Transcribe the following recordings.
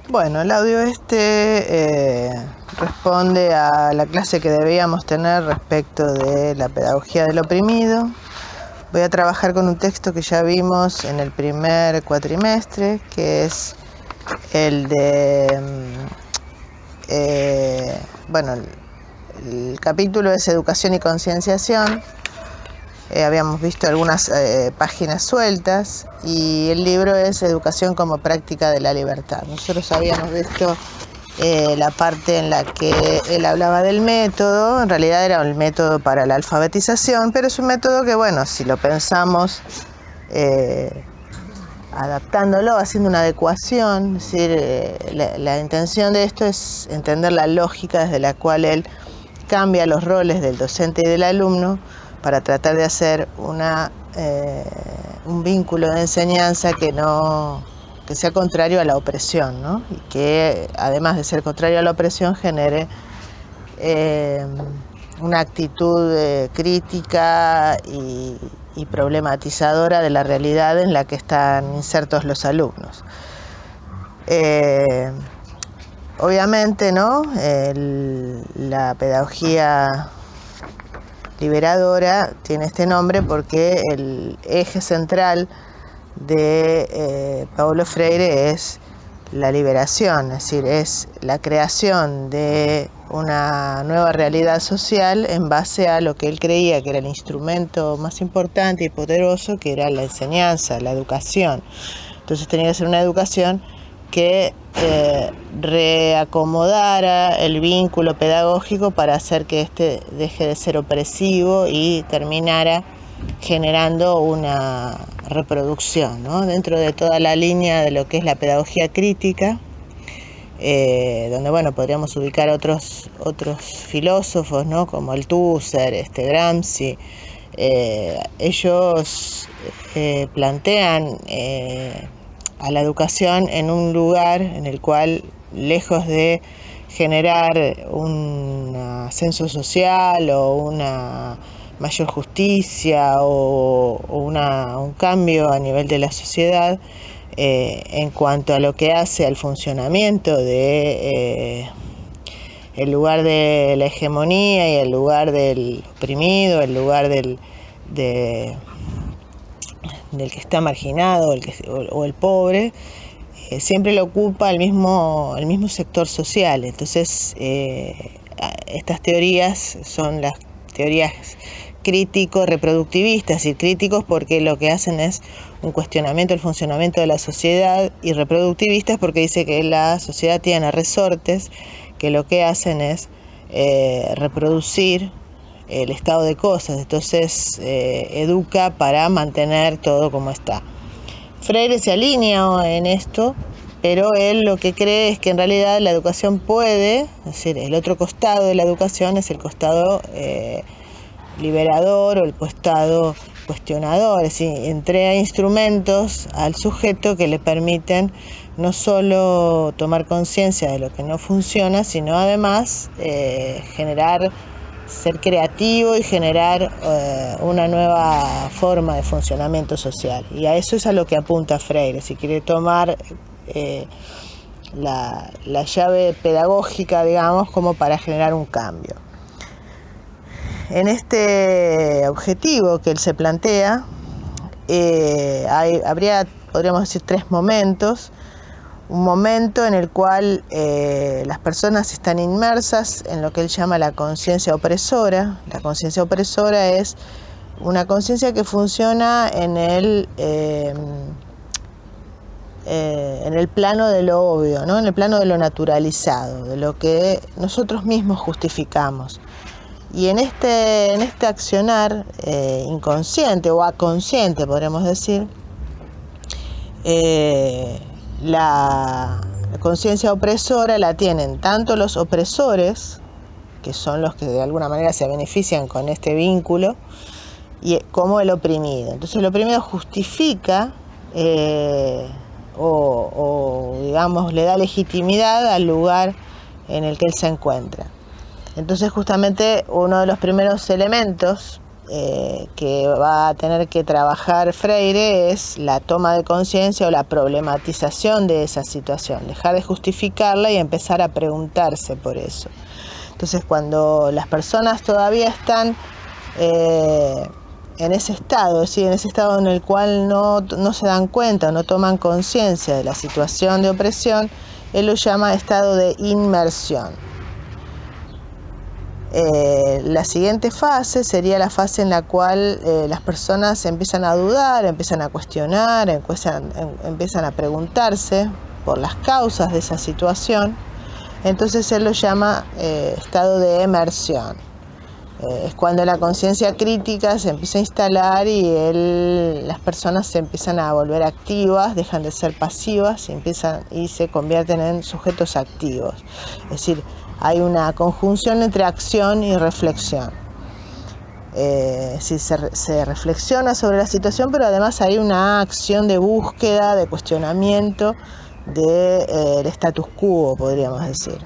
Bueno, el audio responde a la clase que debíamos tener respecto de la pedagogía del oprimido. Voy a trabajar con un texto que ya vimos en el primer cuatrimestre, que es el de, el capítulo es Educación y Concienciación. Habíamos visto algunas páginas sueltas y el libro es Educación como práctica de la libertad. Nosotros habíamos visto la parte en la que él hablaba del método. En realidad era un método para la alfabetización, pero es un método que, bueno, si lo pensamos adaptándolo, haciendo una adecuación, es decir, la intención de esto es entender la lógica desde la cual él cambia los roles del docente y del alumno para tratar de hacer un vínculo de enseñanza que sea contrario a la opresión, ¿no? Y que además de ser contrario a la opresión genere una actitud crítica y problematizadora de la realidad en la que están insertos los alumnos. Obviamente, ¿no? La pedagogía liberadora tiene este nombre porque el eje central de Paulo Freire es la liberación, es decir, es la creación de una nueva realidad social en base a lo que él creía que era el instrumento más importante y poderoso, que era la enseñanza, la educación. Entonces tenía que ser una educación que reacomodara el vínculo pedagógico para hacer que éste deje de ser opresivo y terminara generando una reproducción, ¿no? Dentro de toda la línea de lo que es la pedagogía crítica, donde, bueno, podríamos ubicar otros filósofos, ¿no? Como Althusser, Gramsci. Ellos plantean a la educación en un lugar en el cual, lejos de generar un ascenso social o una mayor justicia o un cambio a nivel de la sociedad, en cuanto a lo que hace al funcionamiento de el lugar de la hegemonía y el lugar del oprimido, el lugar del que está marginado o el pobre, siempre lo ocupa el mismo sector social. Entonces, estas teorías son las teorías crítico-reproductivistas, y críticos porque lo que hacen es un cuestionamiento del funcionamiento de la sociedad, y reproductivistas porque dice que la sociedad tiene resortes que lo que hacen es reproducir el estado de cosas. Entonces educa para mantener todo como está. Freire se alinea en esto, pero él lo que cree es que en realidad la educación puede, es decir, el otro costado de la educación es el costado liberador o el costado cuestionador, es decir, entrega instrumentos al sujeto que le permiten no solo tomar conciencia de lo que no funciona, sino además ser creativo y generar una nueva forma de funcionamiento social. Y a eso es a lo que apunta Freire, si quiere tomar la llave pedagógica, digamos, como para generar un cambio. En este objetivo que él se plantea, podríamos decir, tres momentos. Un momento en el cual las personas están inmersas en lo que él llama la conciencia opresora. La conciencia opresora es una conciencia que funciona en el plano de lo obvio, ¿no? En el plano de lo naturalizado, de lo que nosotros mismos justificamos. Y en este accionar inconsciente o aconsciente, podríamos decir, la conciencia opresora la tienen tanto los opresores, que son los que de alguna manera se benefician con este vínculo, como el oprimido. Entonces el oprimido justifica o digamos le da legitimidad al lugar en el que él se encuentra. Entonces justamente uno de los primeros elementos que va a tener que trabajar Freire es la toma de conciencia o la problematización de esa situación, dejar de justificarla y empezar a preguntarse por eso. Entonces, cuando las personas todavía están en ese estado, ¿sí? En ese estado en el cual no se dan cuenta, no toman conciencia de la situación de opresión, él lo llama estado de inmersión. La siguiente fase sería la fase en la cual las personas empiezan a dudar, empiezan a cuestionar, empiezan a preguntarse por las causas de esa situación. Entonces él lo llama estado de emersión. Es cuando la conciencia crítica se empieza a instalar y las personas se empiezan a volver activas, dejan de ser pasivas y se convierten en sujetos activos. Es decir, hay una conjunción entre acción y reflexión. Se reflexiona sobre la situación, pero además hay una acción de búsqueda, de cuestionamiento del status quo, podríamos decir.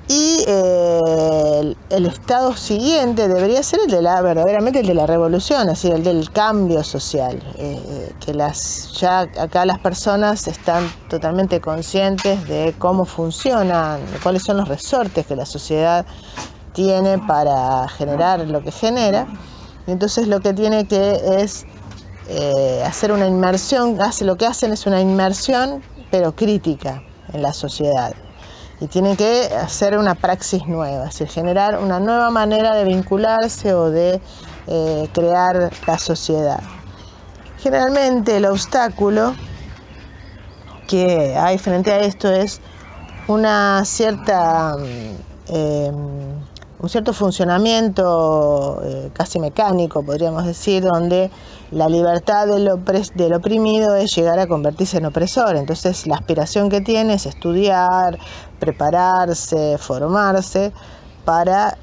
Y el estado siguiente debería ser verdaderamente el de la revolución, es decir, el del cambio social, ya acá las personas están totalmente conscientes de cómo funcionan, de cuáles son los resortes que la sociedad tiene para generar lo que genera, y entonces lo que tiene que es hacer una inmersión, lo que hacen es una inmersión, pero crítica en la sociedad. Y tienen que hacer una praxis nueva, es decir, generar una nueva manera de vincularse o de crear la sociedad. Generalmente el obstáculo que hay frente a esto es un cierto funcionamiento casi mecánico, podríamos decir, donde la libertad del oprimido es llegar a convertirse en opresor. Entonces la aspiración que tiene es estudiar, prepararse, formarse para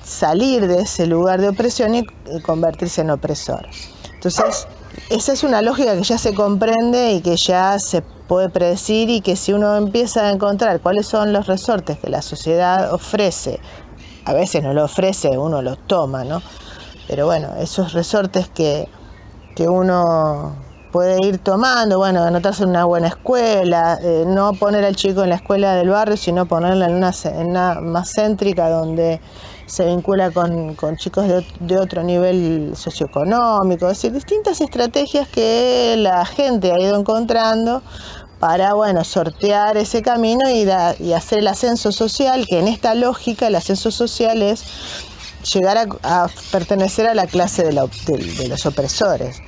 salir de ese lugar de opresión y convertirse en opresor. Entonces esa es una lógica que ya se comprende y que ya se puede predecir, y que si uno empieza a encontrar cuáles son los resortes que la sociedad ofrece, a veces no lo ofrece, uno los toma, ¿no? Pero bueno, esos resortes que uno puede ir tomando, bueno, anotarse en una buena escuela, no poner al chico en la escuela del barrio, sino ponerla en una más céntrica donde se vincula con chicos de otro nivel socioeconómico, es decir, distintas estrategias que la gente ha ido encontrando para, bueno, sortear ese camino y hacer el ascenso social, que en esta lógica el ascenso social es llegar a pertenecer a la clase de los opresores.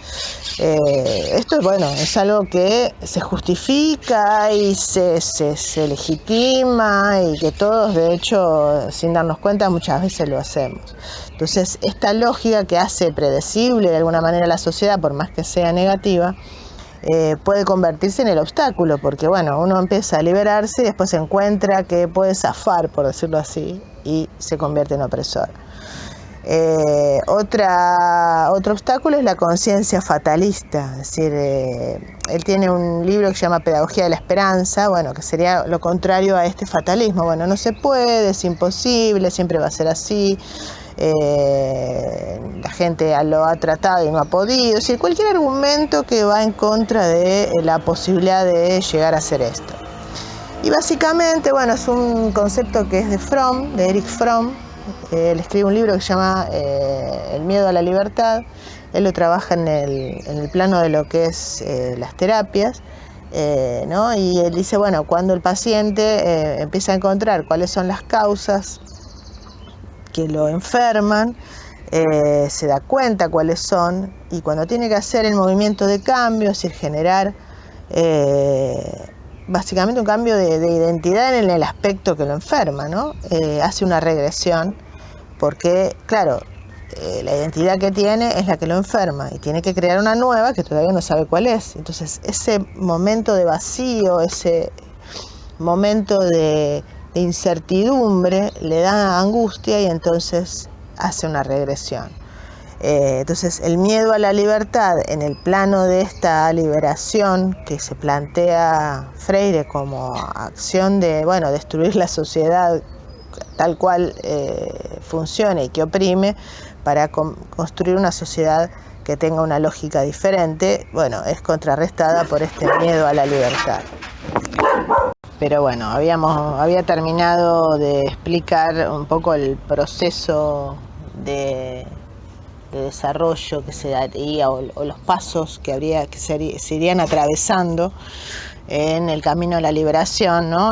Esto, bueno, es algo que se justifica y se legitima, y que todos, de hecho, sin darnos cuenta, muchas veces lo hacemos. Entonces, esta lógica que hace predecible de alguna manera la sociedad, por más que sea negativa, puede convertirse en el obstáculo, porque bueno, uno empieza a liberarse y después se encuentra que puede zafar, por decirlo así, y se convierte en opresor. Otro obstáculo es la conciencia fatalista, es decir, él tiene un libro que se llama Pedagogía de la Esperanza, bueno, que sería lo contrario a este fatalismo. Bueno, no se puede, es imposible, siempre va a ser así, la gente lo ha tratado y no ha podido, es decir, cualquier argumento que va en contra de la posibilidad de llegar a hacer esto. Y básicamente, bueno, es un concepto que es de Erich Fromm. Él escribe un libro que se llama El miedo a la libertad. Él lo trabaja en el plano de lo que es las terapias, ¿no? Y él dice, bueno, cuando el paciente empieza a encontrar cuáles son las causas que lo enferman, se da cuenta cuáles son, y cuando tiene que hacer el movimiento de cambio, es decir, generar básicamente un cambio de identidad en el aspecto que lo enferma, ¿no? Hace una regresión, porque, claro, la identidad que tiene es la que lo enferma, y tiene que crear una nueva que todavía no sabe cuál es. Entonces, ese momento de vacío, ese momento de incertidumbre le da angustia, y entonces hace una regresión. Entonces el miedo a la libertad en el plano de esta liberación que se plantea Freire como acción de, bueno, destruir la sociedad tal cual funciona y que oprime, para construir una sociedad que tenga una lógica diferente, bueno, es contrarrestada por este miedo a la libertad. Pero bueno, había terminado de explicar un poco el proceso de desarrollo que se daría o los pasos que se irían atravesando en el camino a la liberación, ¿no?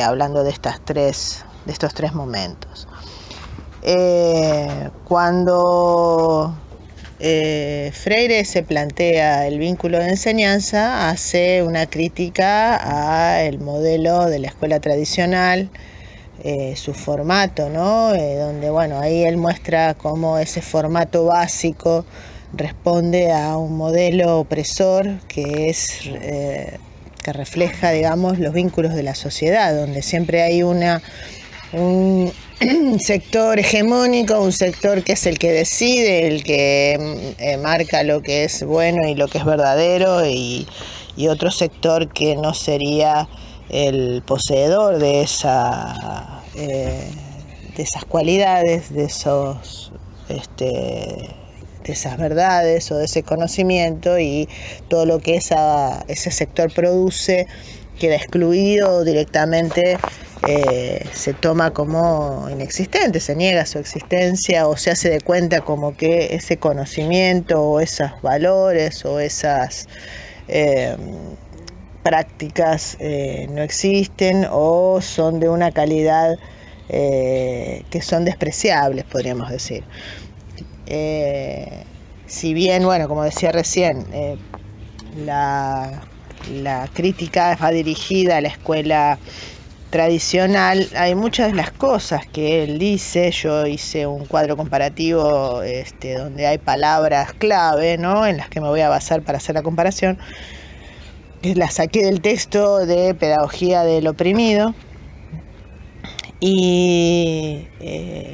Hablando de estos tres momentos. Cuando Freire se plantea el vínculo de enseñanza, hace una crítica al modelo de la escuela tradicional, su formato, ¿no? Donde, bueno, ahí él muestra cómo ese formato básico responde a un modelo opresor que refleja, digamos, los vínculos de la sociedad, donde siempre hay un sector hegemónico, un sector que es el que decide, el que marca lo que es bueno y lo que es verdadero, y otro sector que no sería el poseedor de esas cualidades, de esas verdades o de ese conocimiento, y todo lo que ese sector produce queda excluido o directamente se toma como inexistente, se niega su existencia o se hace de cuenta como que ese conocimiento o esos valores o esas prácticas no existen o son de una calidad que son despreciables, podríamos decir. Si bien, bueno, como decía recién, la crítica va dirigida a la escuela tradicional, hay muchas de las cosas que él dice. Yo hice un cuadro comparativo donde hay palabras clave, ¿no?, en las que me voy a basar para hacer la comparación. Las saqué del texto de Pedagogía del Oprimido, y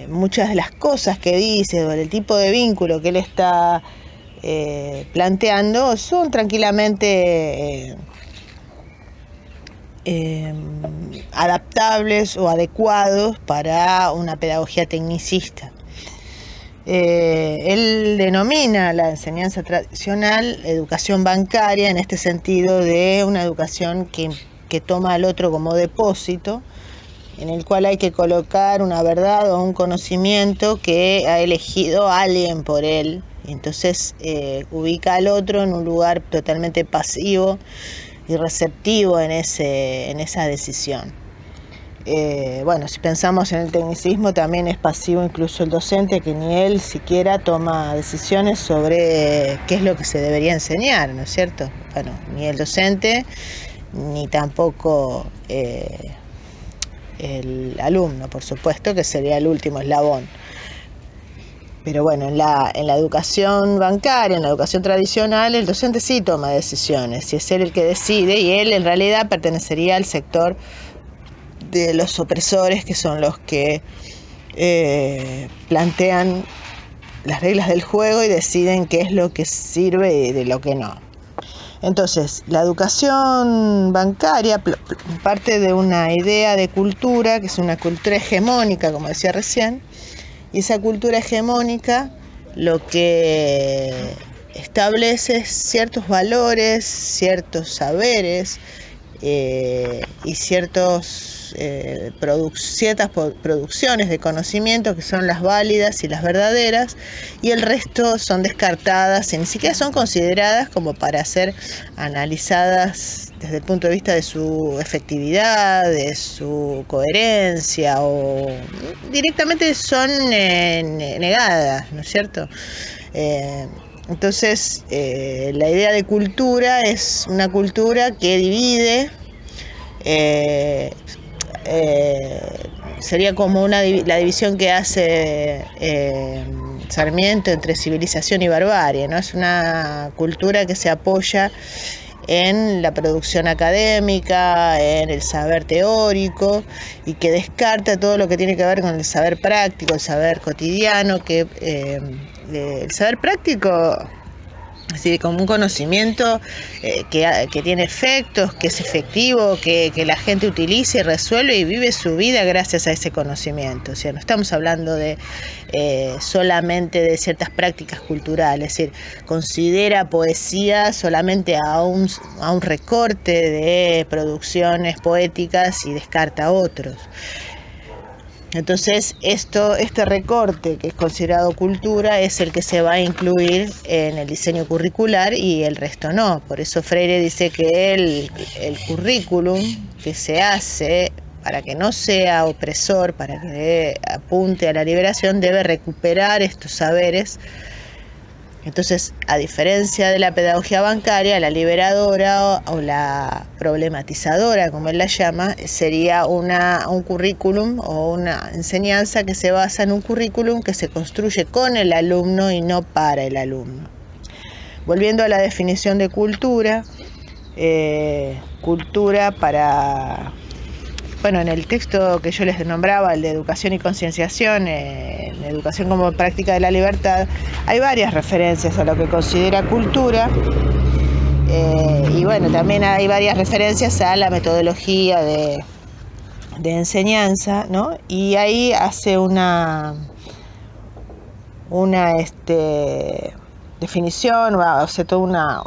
muchas de las cosas que dice o el tipo de vínculo que él está planteando son tranquilamente adaptables o adecuados para una pedagogía tecnicista. Él denomina la enseñanza tradicional educación bancaria, en este sentido de una educación que toma al otro como depósito, en el cual hay que colocar una verdad o un conocimiento que ha elegido alguien por él. Entonces ubica al otro en un lugar totalmente pasivo y receptivo en esa decisión. Bueno, si pensamos en el tecnicismo, también es pasivo incluso el docente, que ni él siquiera toma decisiones sobre qué es lo que se debería enseñar, ¿no es cierto? Bueno, ni el docente, ni tampoco el alumno, por supuesto, que sería el último eslabón. Pero bueno, en la educación bancaria, en la educación tradicional, el docente sí toma decisiones, y es él el que decide, y él en realidad pertenecería al sector de los opresores, que son los que plantean las reglas del juego y deciden qué es lo que sirve y de lo que no. Entonces, la educación bancaria parte de una idea de cultura, que es una cultura hegemónica, como decía recién, y esa cultura hegemónica lo que establece ciertos valores, ciertos saberes y ciertas producciones de conocimiento que son las válidas y las verdaderas, y el resto son descartadas y ni siquiera son consideradas como para ser analizadas desde el punto de vista de su efectividad, de su coherencia, o directamente son negadas, ¿no es cierto? Entonces, la idea de cultura es una cultura que divide, sería como la división que hace Sarmiento entre civilización y barbarie, ¿no? Es una cultura que se apoya en la producción académica, en el saber teórico, y que descarta todo lo que tiene que ver con el saber práctico, el saber cotidiano, que el saber práctico Es decir, como un conocimiento que tiene efectos, que es efectivo, que la gente utiliza y resuelve y vive su vida gracias a ese conocimiento. O sea, no estamos hablando de solamente de ciertas prácticas culturales, es decir, considera poesía solamente a un recorte de producciones poéticas y descarta otros. Entonces, este recorte que es considerado cultura es el que se va a incluir en el diseño curricular y el resto no. Por eso Freire dice que el currículum que se hace para que no sea opresor, para que apunte a la liberación, debe recuperar estos saberes. Entonces, a diferencia de la pedagogía bancaria, la liberadora o la problematizadora, como él la llama, sería un currículum o una enseñanza que se basa en un currículum que se construye con el alumno y no para el alumno. Volviendo a la definición de cultura, cultura para... Bueno, en el texto que yo les nombraba, el de educación y concienciación, educación como práctica de la libertad, hay varias referencias a lo que considera cultura y bueno, también hay varias referencias a la metodología de enseñanza, ¿no? Y ahí hace una definición, o sea, toda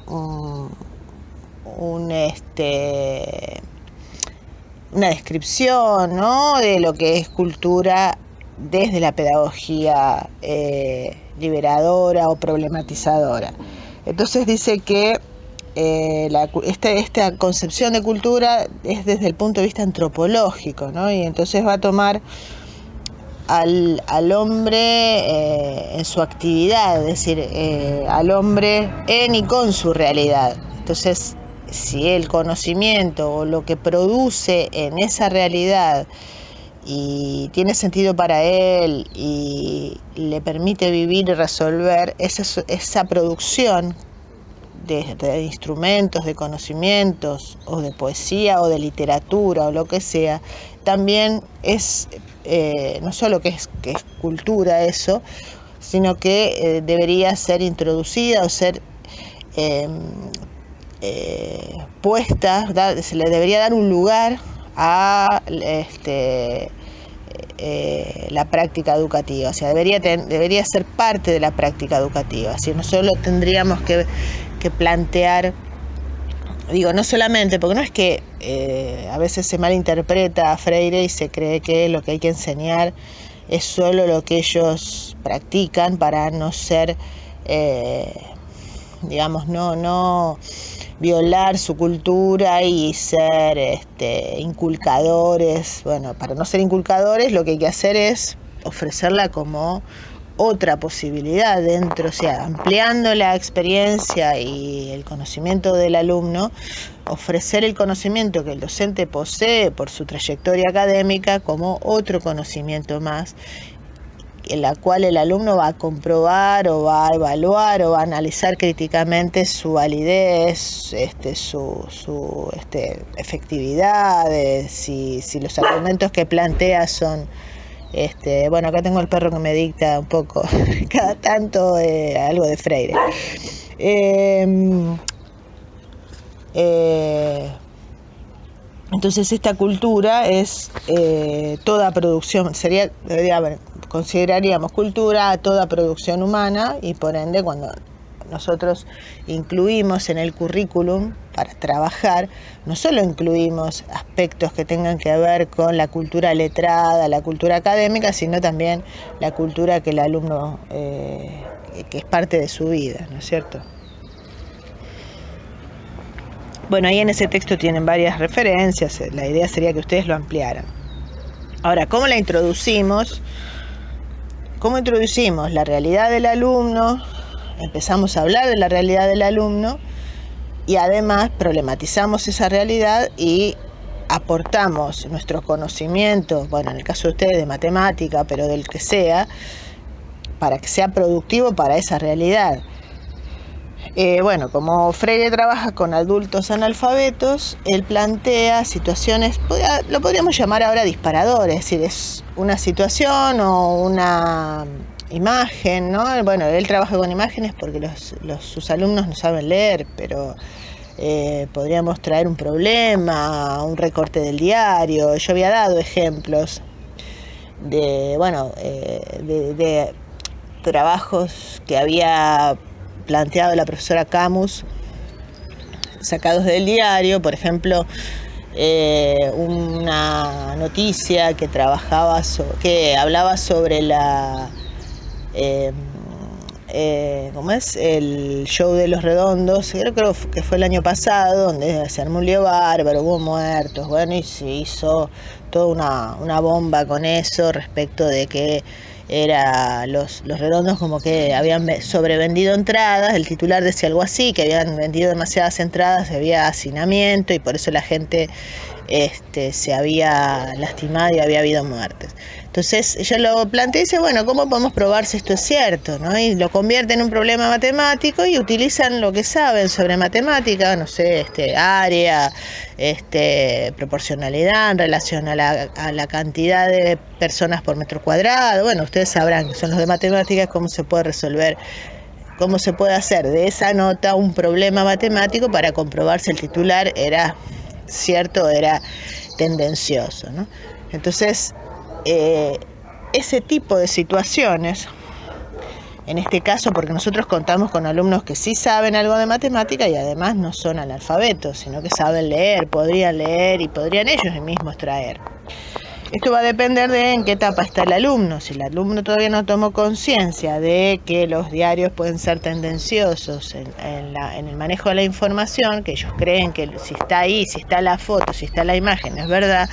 una descripción, ¿no?, de lo que es cultura desde la pedagogía liberadora o problematizadora. Entonces dice que esta concepción de cultura es desde el punto de vista antropológico, ¿no? Y entonces va a tomar al hombre en su actividad, es decir, al hombre en y con su realidad. Entonces, si el conocimiento o lo que produce en esa realidad y tiene sentido para él y le permite vivir y resolver, esa producción de instrumentos, de conocimientos o de poesía o de literatura o lo que sea, también es no solo que es cultura eso, sino que debería ser introducida o ser puesta, se le debería dar un lugar a la práctica educativa, o sea, debería ser parte de la práctica educativa. Si no solo tendríamos que plantear, digo, no solamente, porque no es que a veces se malinterpreta a Freire y se cree que lo que hay que enseñar es solo lo que ellos practican para no ser, digamos, no violar su cultura y ser inculcadores. Bueno, para no ser inculcadores lo que hay que hacer es ofrecerla como otra posibilidad dentro, o sea, ampliando la experiencia y el conocimiento del alumno, ofrecer el conocimiento que el docente posee por su trayectoria académica como otro conocimiento más, en la cual el alumno va a comprobar o va a evaluar o va a analizar críticamente su validez, su efectividad, si los argumentos que plantea son, bueno, acá tengo el perro que me dicta un poco cada tanto algo de Freire. Entonces esta cultura es toda producción, consideraríamos cultura a toda producción humana, y por ende cuando nosotros incluimos en el currículum para trabajar, no solo incluimos aspectos que tengan que ver con la cultura letrada, la cultura académica, sino también la cultura que el alumno, que es parte de su vida, ¿no es cierto? Bueno, ahí en ese texto tienen varias referencias, la idea sería que ustedes lo ampliaran. Ahora, ¿cómo la introducimos? ¿Cómo introducimos la realidad del alumno? Empezamos a hablar de la realidad del alumno y además problematizamos esa realidad y aportamos nuestros conocimientos, bueno, en el caso de ustedes de matemática, pero del que sea, para que sea productivo para esa realidad. Bueno, como Freire trabaja con adultos analfabetos, él plantea situaciones, lo podríamos llamar ahora disparadores, es decir, es una situación o una imagen, ¿no? Bueno, él trabaja con imágenes porque sus alumnos no saben leer, pero podríamos traer un problema, un recorte del diario. Yo había dado ejemplos de, bueno, de trabajos que había planteado la profesora Camus sacados del diario, por ejemplo, una noticia que que hablaba sobre ¿cómo es? El show de Los Redondos, creo que fue el año pasado, donde se armó un lío bárbaro, hubo muertos, bueno, y se hizo toda una bomba con eso respecto de que los Redondos como que habían sobrevendido entradas. El titular decía algo así, que habían vendido demasiadas entradas, había hacinamiento y por eso la gente se había lastimado y había habido muertes. Entonces ella lo plantea y dice, bueno, ¿cómo podemos probar si esto es cierto, ¿no? Y lo convierte en un problema matemático y utilizan lo que saben sobre matemática, no sé, área, proporcionalidad en relación a la cantidad de personas por metro cuadrado. Bueno, ustedes sabrán que son los de matemáticas, cómo se puede resolver, cómo se puede hacer de esa nota un problema matemático para comprobar si el titular era cierto o era tendencioso, ¿no? Entonces, ese tipo de situaciones, en este caso porque nosotros contamos con alumnos que sí saben algo de matemática y además no son analfabetos, sino que saben leer, podrían leer y podrían ellos mismos traer. Esto va a depender de en qué etapa está el alumno. Si el alumno todavía no tomó conciencia de que los diarios pueden ser tendenciosos en el manejo de la información, que ellos creen que si está ahí, si está la foto, si está la imagen, es verdad.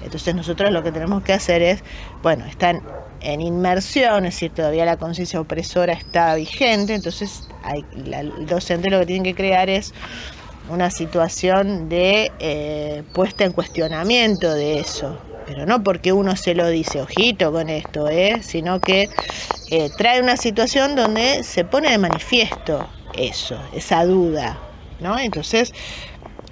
Entonces nosotros lo que tenemos que hacer es, bueno, están en inmersión, es decir, todavía la conciencia opresora está vigente, entonces el docente lo que tiene que crear es una situación de puesta en cuestionamiento de eso, pero no porque uno se lo dice, ojito con esto, sino que trae una situación donde se pone de manifiesto eso, esa duda, ¿no? Entonces,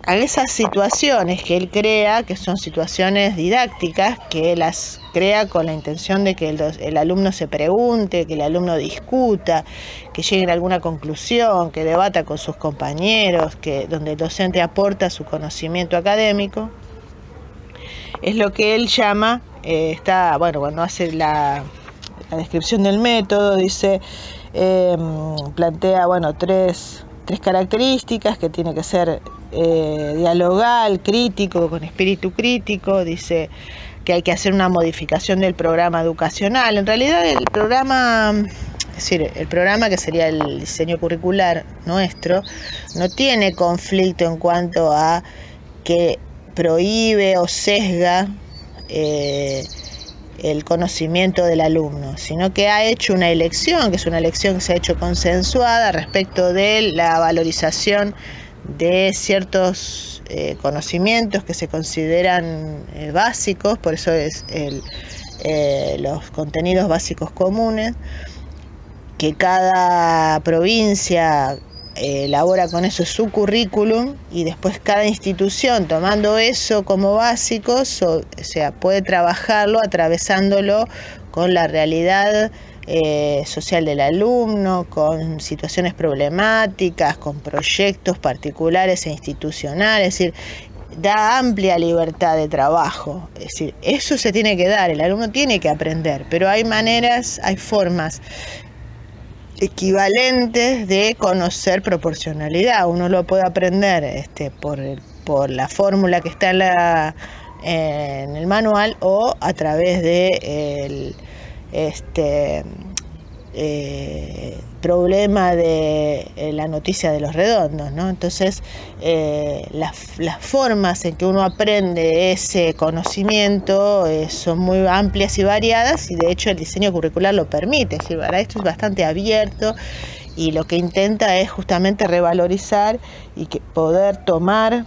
a esas situaciones que él crea, que son situaciones didácticas, que las crea con la intención de que el alumno se pregunte, que el alumno discuta, que llegue a alguna conclusión, que debata con sus compañeros, donde el docente aporta su conocimiento académico, es lo que él llama, cuando hace la descripción del método, dice, plantea, tres características, que tiene que ser dialogal, crítico, con espíritu crítico. Dice que hay que hacer una modificación del programa educacional. En realidad el programa que sería el diseño curricular nuestro, no tiene conflicto en cuanto a que prohíbe o sesga el conocimiento del alumno, sino que ha hecho una elección, que es una elección que se ha hecho consensuada respecto de la valorización de ciertos conocimientos que se consideran básicos, por eso es los contenidos básicos comunes, que cada provincia elabora con eso su currículum y después cada institución, tomando eso como básico, puede trabajarlo atravesándolo con la realidad social del alumno, con situaciones problemáticas, con proyectos particulares e institucionales, es decir, da amplia libertad de trabajo. Es decir, eso se tiene que dar, el alumno tiene que aprender, pero hay maneras, hay formas equivalentes de conocer proporcionalidad. Uno lo puede aprender por la fórmula que está en el manual o a través de problema de la noticia de Los Redondos, ¿no? Entonces, las formas en que uno aprende ese conocimiento son muy amplias y variadas, y de hecho el diseño curricular lo permite. Es decir, para esto es bastante abierto y lo que intenta es justamente revalorizar y poder tomar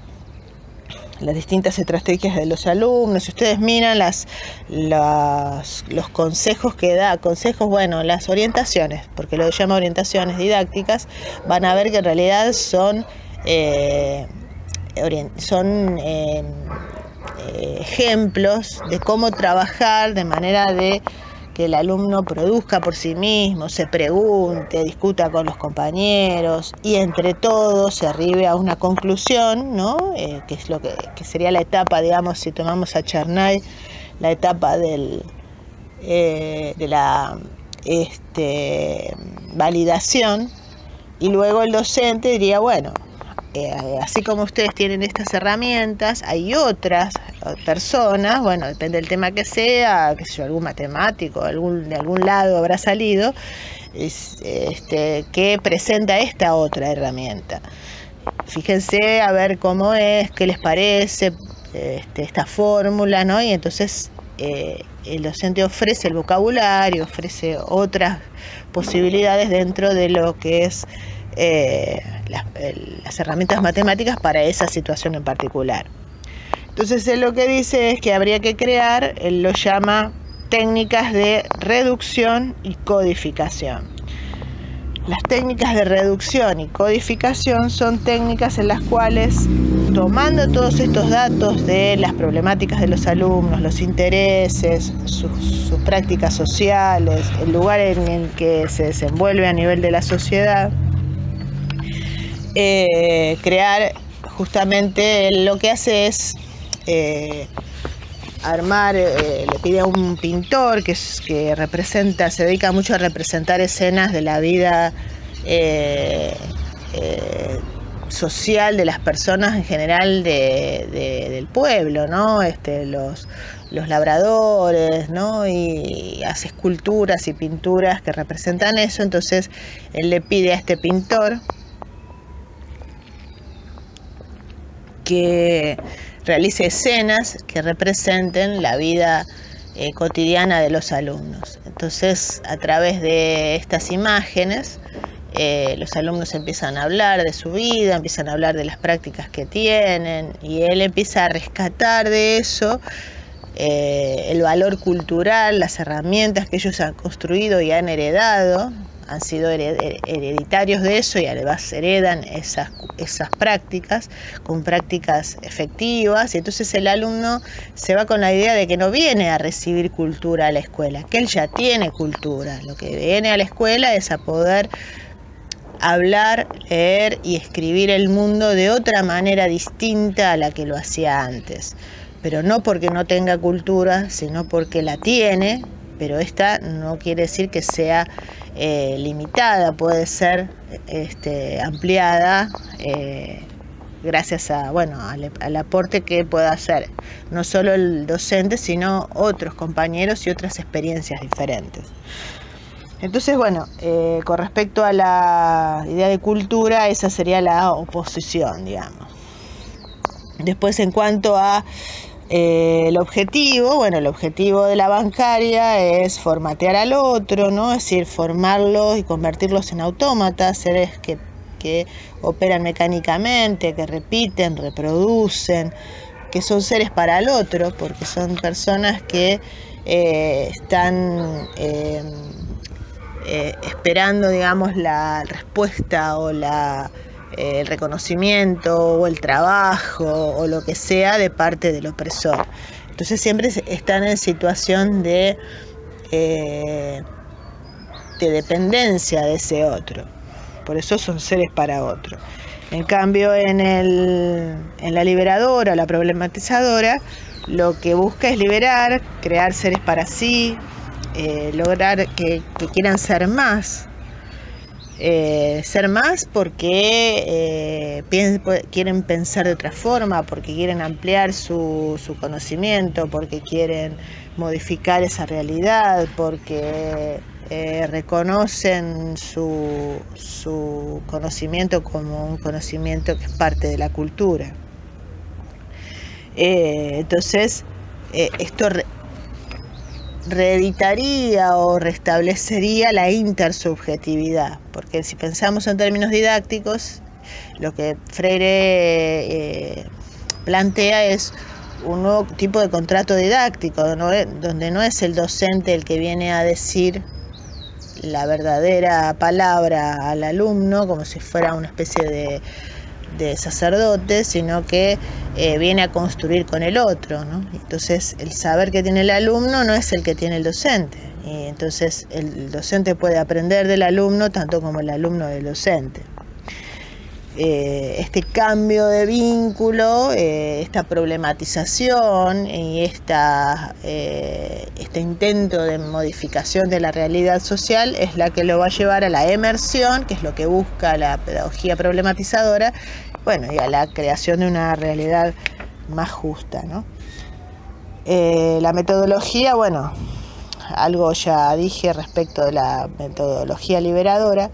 las distintas estrategias de los alumnos. Si ustedes miran los consejos que da, las orientaciones, porque lo llama orientaciones didácticas, van a ver que en realidad son ejemplos de cómo trabajar de manera de que el alumno produzca por sí mismo, se pregunte, discuta con los compañeros y entre todos se arribe a una conclusión, ¿no? Que es lo que sería la etapa, digamos, si tomamos a Chernay, la etapa de la validación, y luego el docente diría, bueno, así como ustedes tienen estas herramientas, hay otras personas, bueno, depende del tema que sea, que sea algún matemático, de algún lado habrá salido, que presenta esta otra herramienta. Fíjense a ver cómo es, qué les parece esta fórmula, ¿no? Y entonces el docente ofrece el vocabulario, ofrece otras posibilidades dentro de lo que es las herramientas matemáticas para esa situación en particular. Entonces él lo que dice es que habría que crear, él lo llama técnicas de reducción y codificación. Las técnicas de reducción y codificación son técnicas en las cuales, tomando todos estos datos de las problemáticas de los alumnos, los intereses, sus prácticas sociales, el lugar en el que se desenvuelve a nivel de la sociedad, crear justamente lo que hace es armar, le pide a un pintor que representa, se dedica mucho a representar escenas de la vida social de las personas en general del pueblo, ¿no? Los labradores, ¿no? Y hace esculturas y pinturas que representan eso. Entonces él le pide a este pintor que realice escenas que representen la vida cotidiana de los alumnos. Entonces, a través de estas imágenes, los alumnos empiezan a hablar de su vida, empiezan a hablar de las prácticas que tienen, y él empieza a rescatar de eso el valor cultural, las herramientas que ellos han construido y han heredado, han sido hereditarios de eso, y además heredan esas prácticas con prácticas efectivas. Y entonces el alumno se va con la idea de que no viene a recibir cultura a la escuela, que él ya tiene cultura. Lo que viene a la escuela es a poder hablar, leer y escribir el mundo de otra manera distinta a la que lo hacía antes. Pero no porque no tenga cultura, sino porque la tiene, pero esta no quiere decir que sea limitada, puede ser ampliada gracias al aporte que pueda hacer no solo el docente, sino otros compañeros y otras experiencias diferentes. Entonces, con respecto a la idea de cultura, esa sería la oposición, digamos. Después, en cuanto a el objetivo de la bancaria es formatear al otro, ¿no? Es decir, formarlos y convertirlos en autómatas, seres que operan mecánicamente, que repiten, reproducen, que son seres para el otro, porque son personas que están esperando, digamos, la respuesta o el reconocimiento o el trabajo o lo que sea de parte del opresor. Entonces siempre están en situación de dependencia de ese otro. Por eso son seres para otro. En cambio, en la liberadora o la problematizadora, lo que busca es liberar, crear seres para sí, lograr que quieran ser más. Ser más porque quieren pensar de otra forma, porque quieren ampliar su conocimiento, porque quieren modificar esa realidad, porque reconocen su conocimiento como un conocimiento que es parte de la cultura. Entonces, esto reeditaría o restablecería la intersubjetividad, porque si pensamos en términos didácticos, lo que Freire plantea es un nuevo tipo de contrato didáctico, donde no es el docente el que viene a decir la verdadera palabra al alumno como si fuera una especie de sacerdote, sino que viene a construir con el otro, ¿no? Entonces el saber que tiene el alumno no es el que tiene el docente, Y entonces el docente puede aprender del alumno tanto como el alumno del docente. Este cambio de vínculo, esta problematización y este intento de modificación de la realidad social es la que lo va a llevar a la emersión, que es lo que busca la pedagogía problematizadora, bueno, y a la creación de una realidad más justa, ¿no? La metodología, bueno, algo ya dije respecto de la metodología liberadora.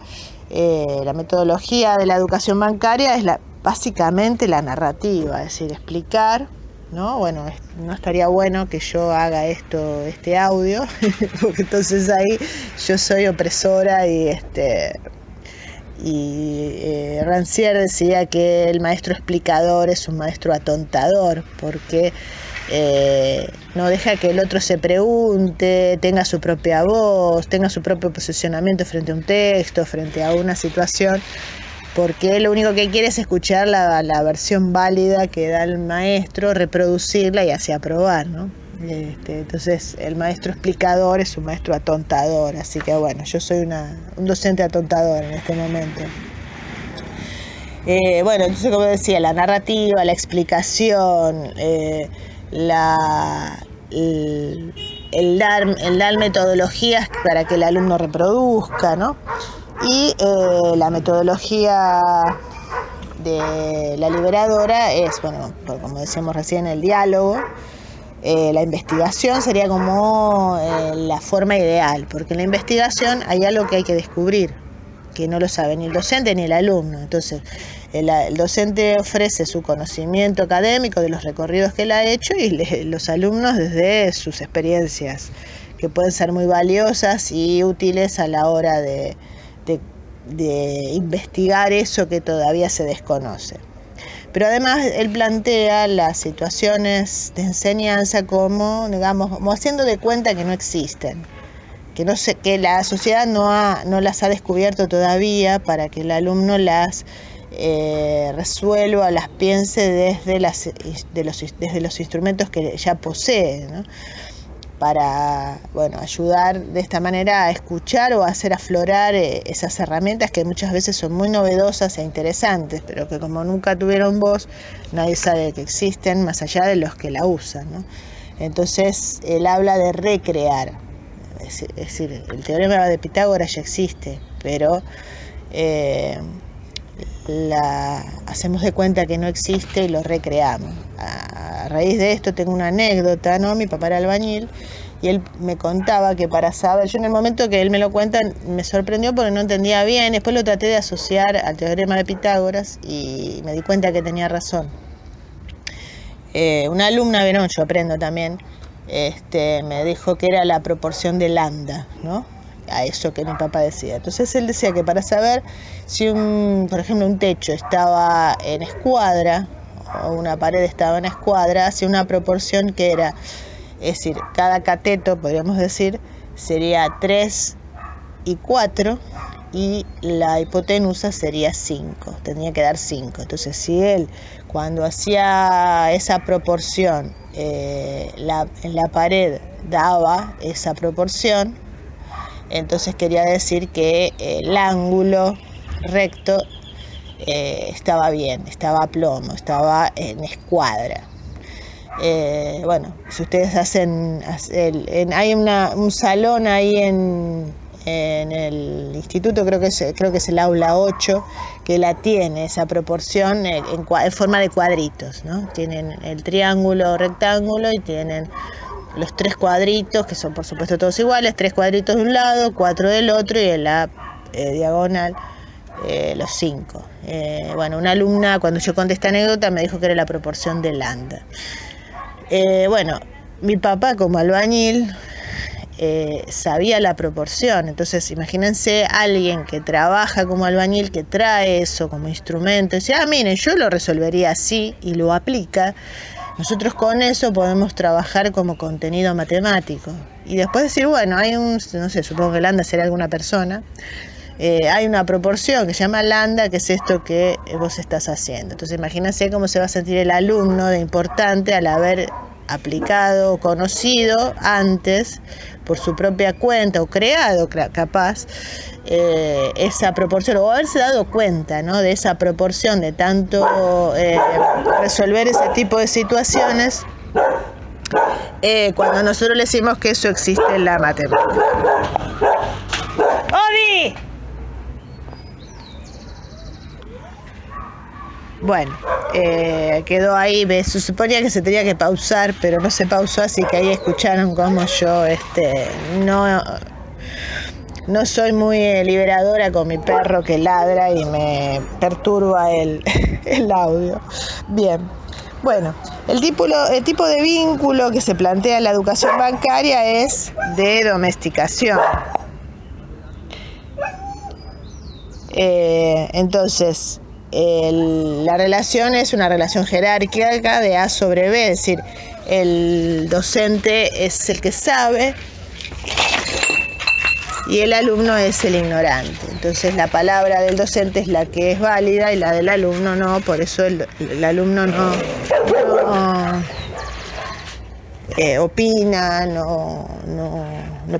La metodología de la educación bancaria es básicamente la narrativa, es decir, explicar, ¿no? Bueno, no estaría bueno que yo haga este audio, porque entonces ahí yo soy opresora y Rancière decía que el maestro explicador es un maestro atontador, porque no deja que el otro se pregunte, tenga su propia voz, tenga su propio posicionamiento frente a un texto, frente a una situación, porque lo único que quiere es escuchar la versión válida que da el maestro, reproducirla y así aprobar, ¿no? Entonces el maestro explicador es un maestro atontador, así que bueno, yo soy un docente atontador en este momento. Bueno, entonces como decía, la narrativa, la explicación, el dar metodologías para que el alumno reproduzca, ¿no? Y la metodología de la liberadora es, bueno, como decíamos recién, el diálogo. La investigación sería como la forma ideal, porque en la investigación hay algo que hay que descubrir, que no lo sabe ni el docente ni el alumno. Entonces, el docente ofrece su conocimiento académico de los recorridos que él ha hecho y los alumnos desde sus experiencias, que pueden ser muy valiosas y útiles a la hora de investigar eso que todavía se desconoce. Pero además él plantea las situaciones de enseñanza como, digamos, como haciendo de cuenta que no existen, que la sociedad no las ha descubierto todavía, para que el alumno las resuelva, las piense desde los instrumentos que ya posee, ¿no? Para, bueno, ayudar de esta manera a escuchar o a hacer aflorar esas herramientas que muchas veces son muy novedosas e interesantes, pero que como nunca tuvieron voz, nadie sabe que existen más allá de los que la usan, ¿no? Entonces él habla de recrear, es decir, el teorema de Pitágoras ya existe, pero hacemos de cuenta que no existe y lo recreamos. A raíz de esto tengo una anécdota, ¿no? Mi papá era albañil y él me contaba que para saber, yo en el momento que él me lo cuenta me sorprendió porque no entendía bien, después lo traté de asociar al teorema de Pitágoras y me di cuenta que tenía razón. Una alumna, ¿vieron? Yo aprendo también, me dijo que era la proporción de lambda, ¿no? A eso que mi papá decía. Entonces él decía que para saber si por ejemplo un techo estaba en escuadra o una pared estaba en escuadra, hacía una proporción que era, es decir, cada cateto, podríamos decir, sería 3 y 4 y la hipotenusa sería 5, tenía que dar 5. Entonces si él cuando hacía esa proporción en la pared daba esa proporción, entonces quería decir que el ángulo recto estaba bien, estaba a plomo, estaba en escuadra. Bueno, si ustedes hay un salón ahí en el instituto, creo que es el aula 8, que la tiene esa proporción en forma de cuadritos, ¿no? Tienen el triángulo, rectángulo y tienen los 3 cuadritos, que son por supuesto todos iguales, 3 cuadritos de un lado, 4 del otro y en la diagonal los 5. Bueno, una alumna cuando yo conté esta anécdota me dijo que era la proporción de lambda. Bueno, mi papá como albañil sabía la proporción, entonces imagínense alguien que trabaja como albañil, que trae eso como instrumento, y dice, miren, yo lo resolvería así y lo aplica. Nosotros con eso podemos trabajar como contenido matemático y después decir, bueno, hay no sé, supongo que lambda será alguna persona, hay una proporción que se llama lambda, que es esto que vos estás haciendo. Entonces imagínense cómo se va a sentir el alumno de importante al haber aplicado o conocido antes por su propia cuenta o creado capaz esa proporción, o haberse dado cuenta, ¿no?, de esa proporción de tanto resolver ese tipo de situaciones cuando nosotros le decimos que eso existe en la matemática. ¡Odi! Bueno, quedó ahí, se suponía que se tenía que pausar, pero no se pausó, así que ahí escucharon cómo yo no soy muy liberadora con mi perro que ladra y me perturba el audio. Bien, bueno, el tipo de vínculo que se plantea en la educación bancaria es de domesticación. Entonces, la relación es una relación jerárquica de A sobre B, es decir, el docente es el que sabe y el alumno es el ignorante. Entonces la palabra del docente es la que es válida y la del alumno no, por eso el alumno no opina, no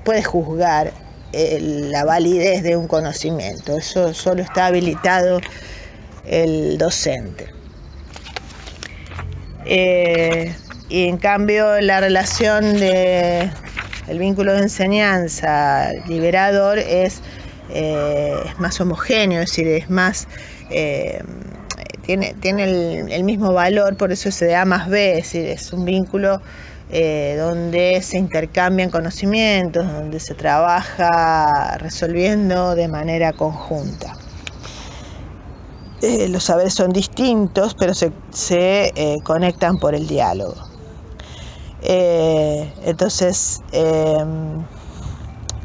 puede juzgar la validez de un conocimiento. Eso solo está habilitado el docente. Y en cambio la relación de el vínculo de enseñanza liberador es más homogéneo, es decir, es más tiene el mismo valor, por eso se da A más B, es decir, es un vínculo donde se intercambian conocimientos, donde se trabaja resolviendo de manera conjunta. Los saberes son distintos, pero se conectan por el diálogo. Entonces,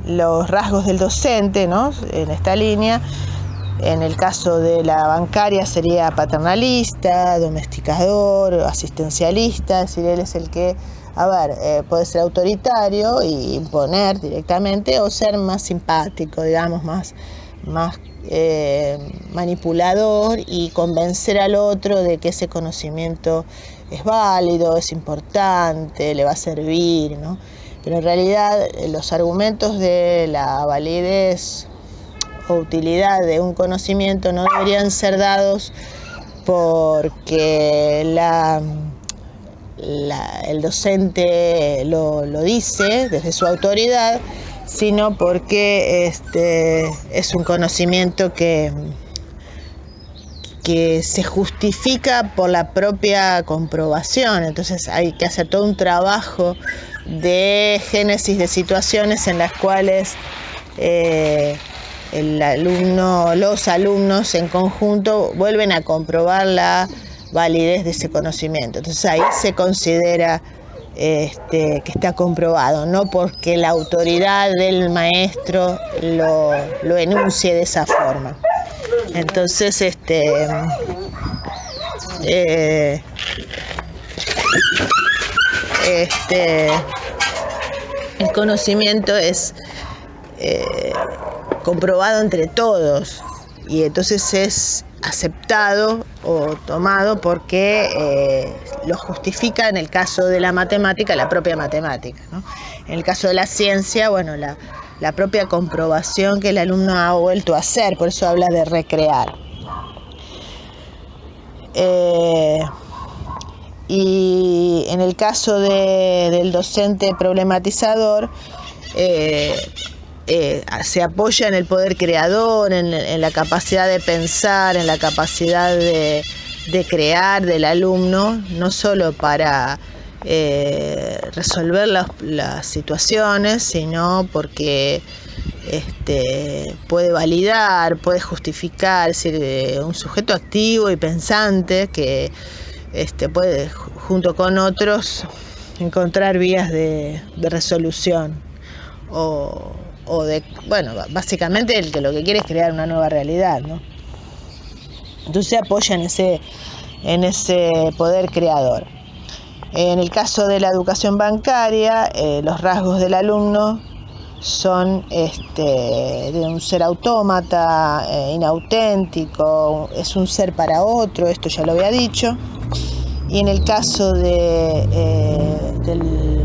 los rasgos del docente, ¿no?, en esta línea, en el caso de la bancaria sería paternalista, domesticador, asistencialista, es decir, él es el que, puede ser autoritario y imponer directamente, o ser más simpático, digamos, más manipulador y convencer al otro de que ese conocimiento es válido, es importante, le va a servir, ¿no? Pero en realidad los argumentos de la validez o utilidad de un conocimiento no deberían ser dados porque el docente lo dice desde su autoridad, sino porque es un conocimiento que se justifica por la propia comprobación. Entonces hay que hacer todo un trabajo de génesis de situaciones en las cuales los alumnos en conjunto vuelven a comprobar la validez de ese conocimiento. Entonces ahí se considera que está comprobado, no porque la autoridad del maestro lo enuncie de esa forma. Entonces, el conocimiento es comprobado entre todos y entonces es aceptado o tomado porque lo justifica, en el caso de la matemática, la propia matemática, ¿no? En el caso de la ciencia, bueno, la propia comprobación que el alumno ha vuelto a hacer, por eso habla de recrear. Y en el caso del docente problematizador, se apoya en el poder creador, en la capacidad de pensar, en la capacidad de crear del alumno, no solo para resolver las situaciones, sino porque puede validar, puede justificar, es decir, un sujeto activo y pensante que puede, junto con otros, encontrar vías de resolución básicamente lo que quiere es crear una nueva realidad, ¿no? Entonces se apoya en ese poder creador. En el caso de la educación bancaria, los rasgos del alumno son de un ser autómata, inauténtico, es un ser para otro, esto ya lo había dicho, Y en el caso de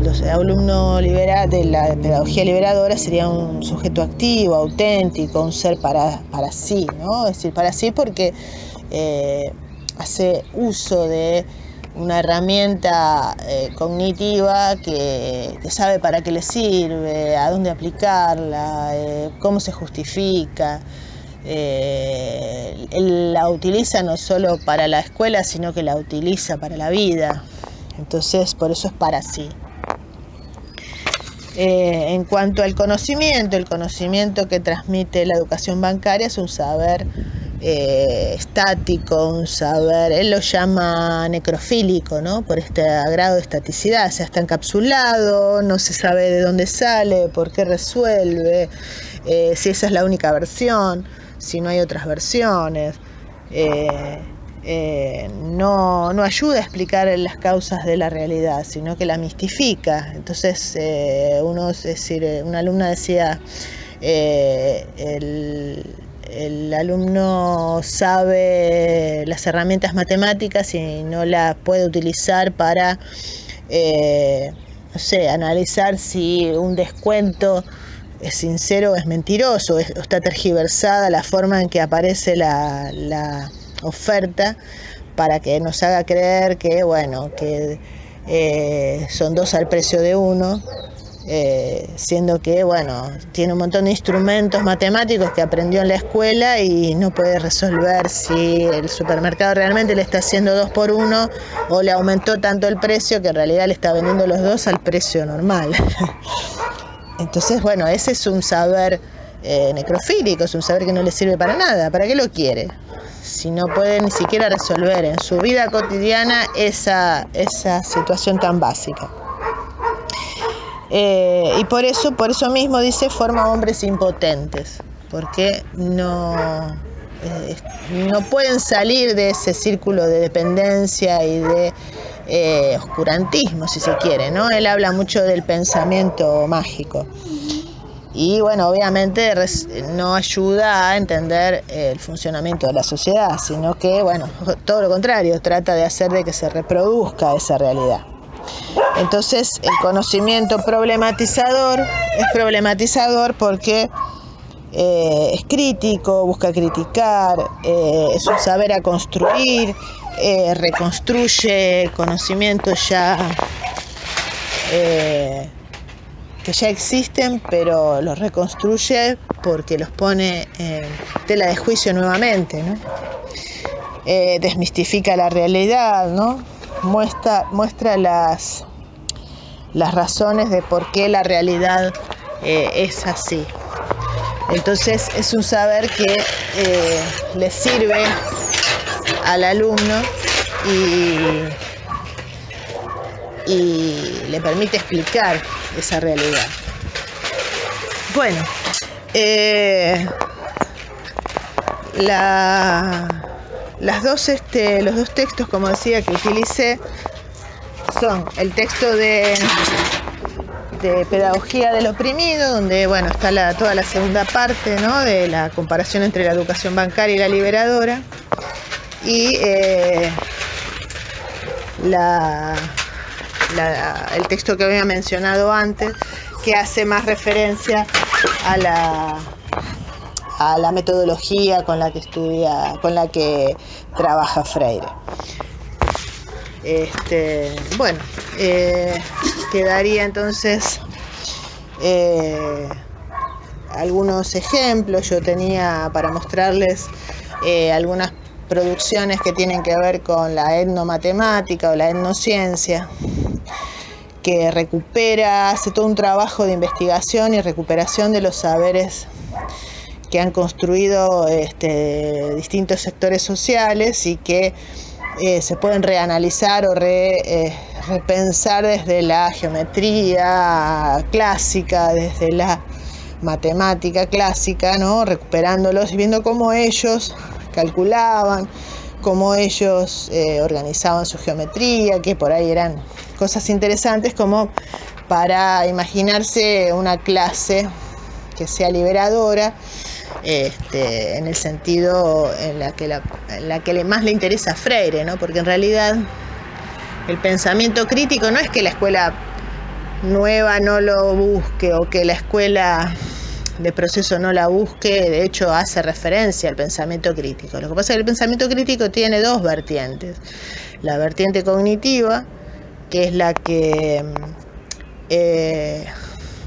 los alumnos de la pedagogía liberadora sería un sujeto activo, auténtico, un ser para sí, ¿no? Es decir, para sí porque hace uso de una herramienta cognitiva que sabe para qué le sirve, a dónde aplicarla, cómo se justifica. Él la utiliza no solo para la escuela, sino que la utiliza para la vida. Entonces, por eso es para sí. En cuanto al conocimiento, el conocimiento que transmite la educación bancaria es un saber estático, un saber, él lo llama necrofílico, ¿no? Por este grado de estaticidad, o sea, está encapsulado, no se sabe de dónde sale, por qué resuelve, si esa es la única versión, si no hay otras versiones. No ayuda a explicar las causas de la realidad, sino que la mistifica. Entonces, una alumna decía, el alumno sabe las herramientas matemáticas y no las puede utilizar para, analizar si un descuento es sincero o es mentiroso, o está tergiversada la forma en que aparece la oferta para que nos haga creer que, son 2 al precio de 1, siendo que, tiene un montón de instrumentos matemáticos que aprendió en la escuela y no puede resolver si el supermercado realmente le está haciendo 2 por 1 o le aumentó tanto el precio que en realidad le está vendiendo los 2 al precio normal. Entonces, ese es un saber necrofílico, es un saber que no le sirve para nada. ¿Para qué lo quiere? Si no puede ni siquiera resolver en su vida cotidiana esa situación tan básica. Y por eso mismo dice, forma hombres impotentes, porque no pueden salir de ese círculo de dependencia y de oscurantismo, si se quiere, ¿no? Él habla mucho del pensamiento mágico. Y obviamente no ayuda a entender el funcionamiento de la sociedad, sino que, todo lo contrario, trata de hacer de que se reproduzca esa realidad. Entonces, el conocimiento problematizador es problematizador porque es crítico, busca criticar, es un saber a construir, reconstruye conocimientos que ya existen, pero los reconstruye porque los pone en tela de juicio nuevamente, ¿no? Desmistifica la realidad, ¿no? Muestra las razones de por qué la realidad es así. Entonces es un saber que le sirve al alumno y le permite explicar esa realidad. Los dos textos, como decía, que utilicé son el texto de Pedagogía del Oprimido, donde está toda la segunda parte, ¿no?, de la comparación entre la educación bancaria y la liberadora, y el texto que había mencionado antes, que hace más referencia a la metodología con la que trabaja Freire. Quedaría entonces algunos ejemplos. Yo tenía para mostrarles algunas producciones que tienen que ver con la etnomatemática o la etnociencia, que hace todo un trabajo de investigación y recuperación de los saberes que han construido distintos sectores sociales y que se pueden reanalizar o repensar desde la geometría clásica, desde la matemática clásica, ¿no?, recuperándolos y viendo cómo ellos calculaban, cómo ellos organizaban su geometría, que por ahí eran cosas interesantes como para imaginarse una clase que sea liberadora, en el sentido en la que más le interesa a Freire, ¿no? Porque en realidad el pensamiento crítico no es que la escuela nueva no lo busque o que la escuela de proceso no la busque, de hecho hace referencia al pensamiento crítico. Lo que pasa es que el pensamiento crítico tiene dos vertientes. La vertiente cognitiva, que es la que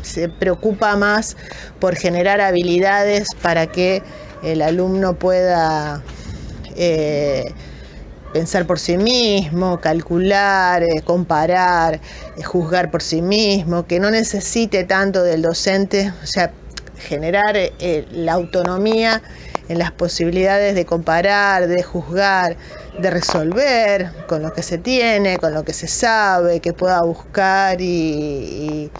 se preocupa más por generar habilidades para que el alumno pueda pensar por sí mismo, calcular, comparar, juzgar por sí mismo, que no necesite tanto del docente, o sea, generar la autonomía en las posibilidades de comparar, de juzgar, de resolver con lo que se tiene, con lo que se sabe, que pueda buscar y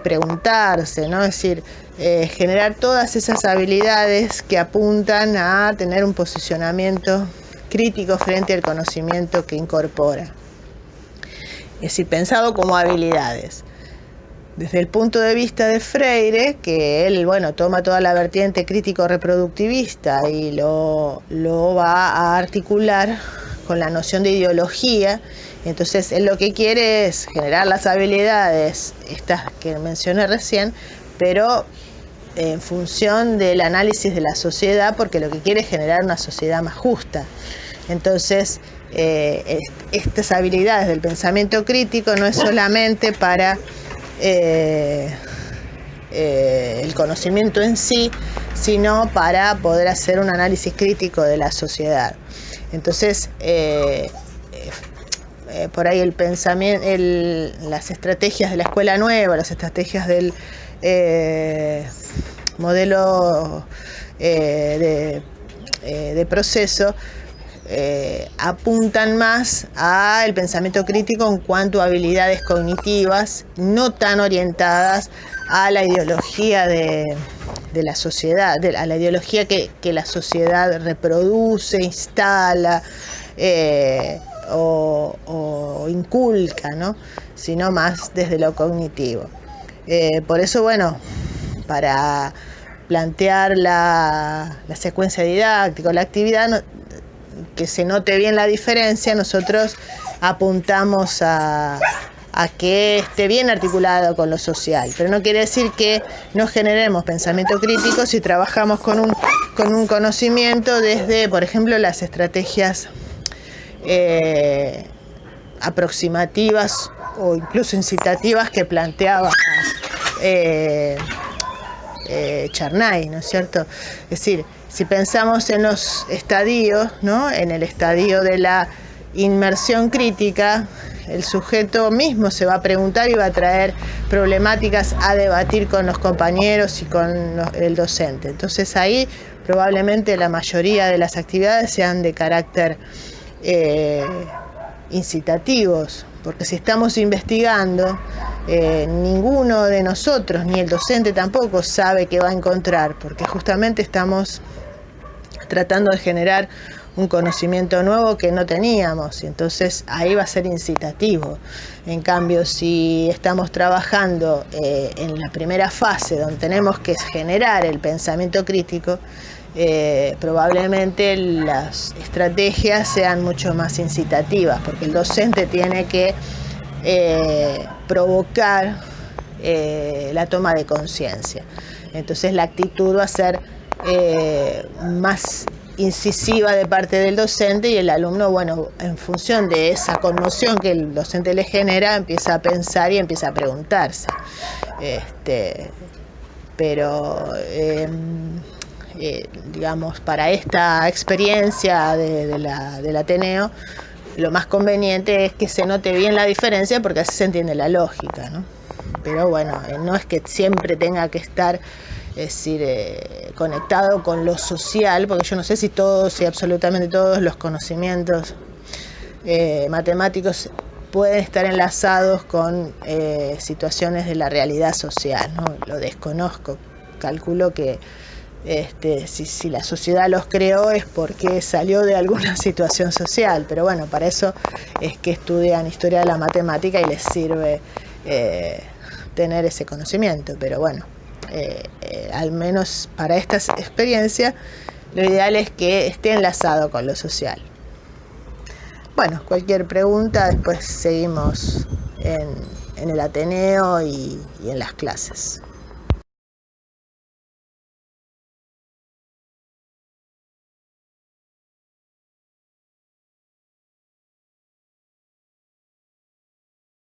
preguntarse, ¿no? Es decir, generar todas esas habilidades que apuntan a tener un posicionamiento crítico frente al conocimiento que incorpora. Es decir, pensado como habilidades. Desde el punto de vista de Freire, que él, toma toda la vertiente crítico-reproductivista y lo va a articular con la noción de ideología. Entonces, él lo que quiere es generar las habilidades, estas que mencioné recién, pero en función del análisis de la sociedad, porque lo que quiere es generar una sociedad más justa. Entonces, estas habilidades del pensamiento crítico no es solamente para el conocimiento en sí, sino para poder hacer un análisis crítico de la sociedad. Entonces, por ahí el pensamiento, las estrategias de la escuela nueva, las estrategias del modelo de proceso, apuntan más al pensamiento crítico en cuanto a habilidades cognitivas, no tan orientadas a la ideología de la sociedad, a la ideología que la sociedad reproduce, instala o inculca, ¿no? Sino más desde lo cognitivo. Por eso, para plantear la secuencia didáctica, la actividad, que se note bien la diferencia, nosotros apuntamos a que esté bien articulado con lo social, pero no quiere decir que no generemos pensamiento crítico si trabajamos con un conocimiento desde, por ejemplo, las estrategias aproximativas o incluso incitativas que planteaba Charnay, ¿no es cierto? Es decir, si pensamos en los estadios, ¿no? En el estadio de la inmersión crítica, el sujeto mismo se va a preguntar y va a traer problemáticas a debatir con los compañeros y con el docente. Entonces ahí probablemente la mayoría de las actividades sean de carácter incitativos, porque si estamos investigando, ninguno de nosotros, ni el docente tampoco, sabe qué va a encontrar, porque justamente estamos tratando de generar un conocimiento nuevo que no teníamos, y entonces ahí va a ser incitativo. En cambio, si estamos trabajando en la primera fase, donde tenemos que generar el pensamiento crítico, probablemente las estrategias sean mucho más incitativas, porque el docente tiene que provocar la toma de conciencia. Entonces la actitud va a ser más incisiva de parte del docente, y el alumno, en función de esa conmoción que el docente le genera, empieza a pensar y empieza a preguntarse. Pero digamos, para esta experiencia del Ateneo, lo más conveniente es que se note bien la diferencia, porque así se entiende la lógica, ¿no? Pero no es que siempre tenga que estar, es decir, conectado con lo social, porque yo no sé si absolutamente todos los conocimientos matemáticos pueden estar enlazados con situaciones de la realidad social, ¿no? Lo desconozco. Calculo que si la sociedad los creó es porque salió de alguna situación social, pero para eso es que estudian historia de la matemática y les sirve tener ese conocimiento. Pero al menos para esta experiencia, lo ideal es que esté enlazado con lo social. Bueno, cualquier pregunta, después seguimos en el Ateneo y en las clases.